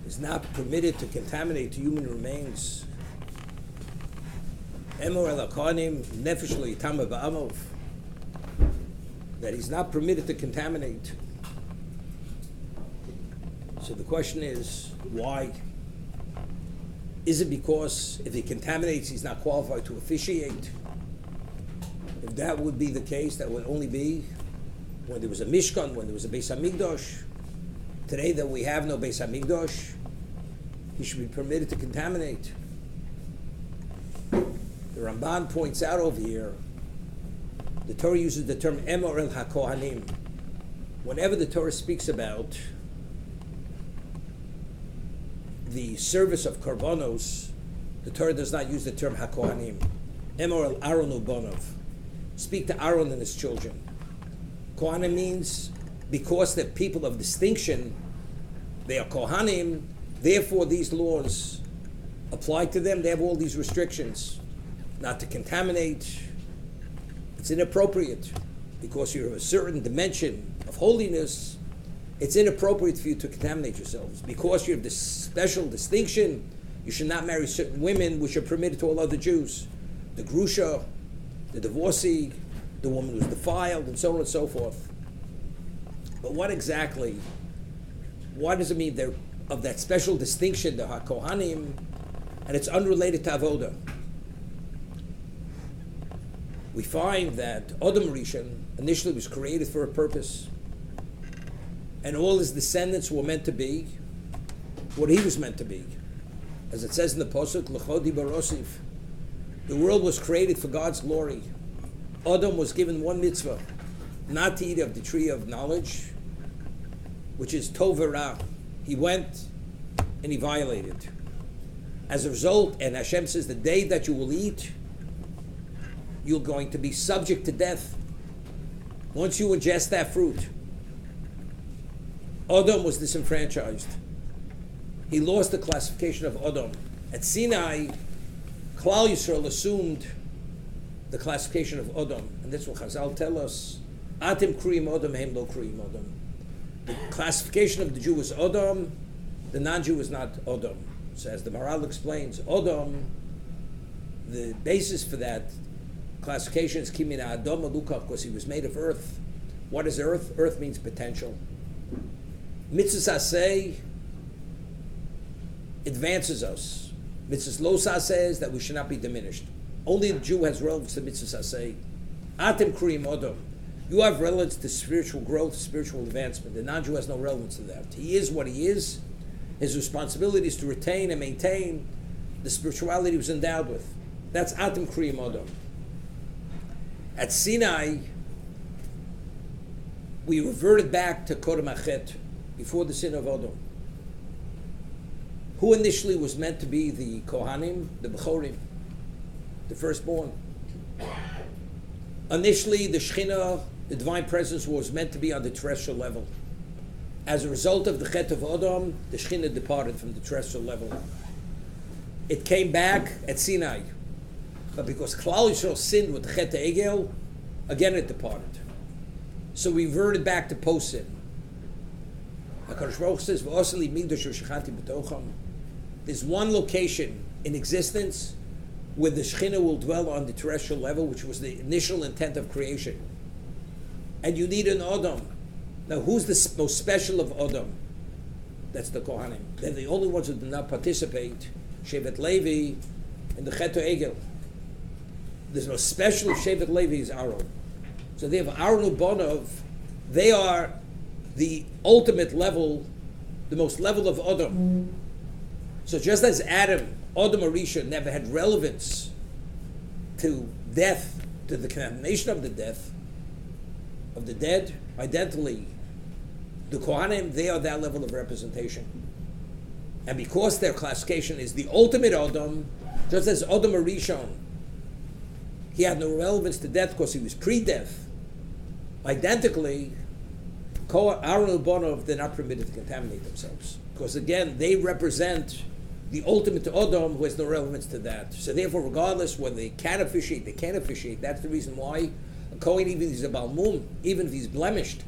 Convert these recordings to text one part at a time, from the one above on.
is not permitted to contaminate human remains. Emor el hakohanim nefesh lo yitama ba'amov, that he's not permitted to contaminate. So the question is, why? Is it because if he contaminates, he's not qualified to officiate? If that would be the case, that would only be when there was a Mishkan, when there was a Beis HaMikdash. Today that we have no Beis HaMikdash, he should be permitted to contaminate. The Ramban points out over here, the Torah uses the term Emor el HaKohanim. Whenever the Torah speaks about the service of Karbanos, the Torah does not use the term HaKohanim. Emor el Aaron u'banov. Speak to Aaron and his children. Kohanim means because they're people of distinction, they are Kohanim, therefore these laws apply to them. They have all these restrictions. Not to contaminate. It's inappropriate because you're of a certain dimension of holiness. It's inappropriate for you to contaminate yourselves. Because you have this special distinction, you should not marry certain women which are permitted to all other Jews. The Grusha, the divorcee, the woman who's defiled, and so on and so forth. But what does it mean they're of that special distinction, the HaKohanim, and it's unrelated to Avodah? We find that Adam Rishon initially was created for a purpose, and all his descendants were meant to be what he was meant to be. As it says in the Pasuk, L'chodi barosif, the world was created for God's glory. Adam was given one mitzvah, not to eat of the tree of knowledge, which is Tov v'Ra. He went and he violated. As a result, and Hashem says, the day that you will eat, you're going to be subject to death. Once you ingest that fruit, Adam was disenfranchised. He lost the classification of Adam. At Sinai, Klal Yisrael assumed the classification of Adam. And that's what Chazal tell us. Atim kriyim Adam, hem lo kriyim Adam. The classification of the Jew is Adam, the non-Jew is not Adam. So as the Maharal explains, Adam, the basis for that classification is Kimin Adam Alukav, because he was made of earth. What is earth? Earth means potential. Mitzvah Saseh advances us. Mitzvah Lo Saseh is that we should not be diminished. Only the Jew has relevance to Mitzvah Saseh. Atem Kriyim Adam. You have relevance to spiritual growth, spiritual advancement. The non-Jew has no relevance to that. He is what he is. His responsibility is to retain and maintain the spirituality he was endowed with. That's Atem Kriyim Adam. At Sinai, we reverted back to Kodem Achet, before the sin of Adam. Who initially was meant to be the Kohanim? The Bechorim, the firstborn. Initially, the Shekhinah, the divine presence, was meant to be on the terrestrial level. As a result of the Chet of Adam, the Shekhinah departed from the terrestrial level. It came back at Sinai. But because Klal Yisrael sinned with the Chet Egel, again it departed. So we reverted back to post-sin. HaKadosh Baruch Hu says, "V'oseli migdash u'shechanti b'tocham." There's one location in existence where the Shekhinah will dwell on the terrestrial level, which was the initial intent of creation. And you need an Adam. Now, who's the most special of Adam? That's the Kohanim. They're the only ones who did not participate, Shevet Levi and the Chet Egel. There's no special of Shevet Levi is Aaron. So they have Aaron u'Banov. They are the ultimate level, the most level of Adam. So just as Adam Arisha never had relevance to death, to the condemnation of the death of the dead, identically, the Kohanim, they are that level of representation. And because their classification is the ultimate Adam, just as Adam Arishon, he had no relevance to death because he was pre-death, identically, Aaron and Bonov, they're not permitted to contaminate themselves. Because again, they represent the ultimate Adam who has no relevance to that. So therefore, regardless whether they can officiate, they can't officiate, that's the reason why a Kohen, even if he's a Balmum, even if he's blemished,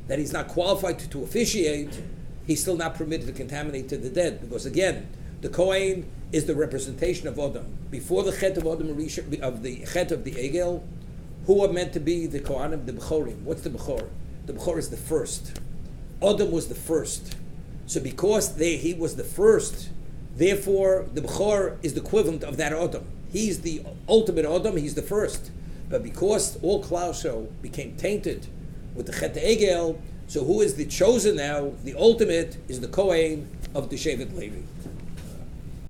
that he's not qualified to officiate, he's still not permitted to contaminate to the dead, because again, the Kohen is the representation of Adam. Before the Chet of Adam, of the Chet of the Egel, who are meant to be the Kohanim, the Bechorim? What's the Bechor? The Bechor is the first. Adam was the first. So because he was the first, therefore the Bechor is the equivalent of that Adam. He's the ultimate Adam, he's the first. But because all Klausho became tainted with the Chet Egel, so who is the chosen now? The ultimate is the Kohen of the Shevet Levi.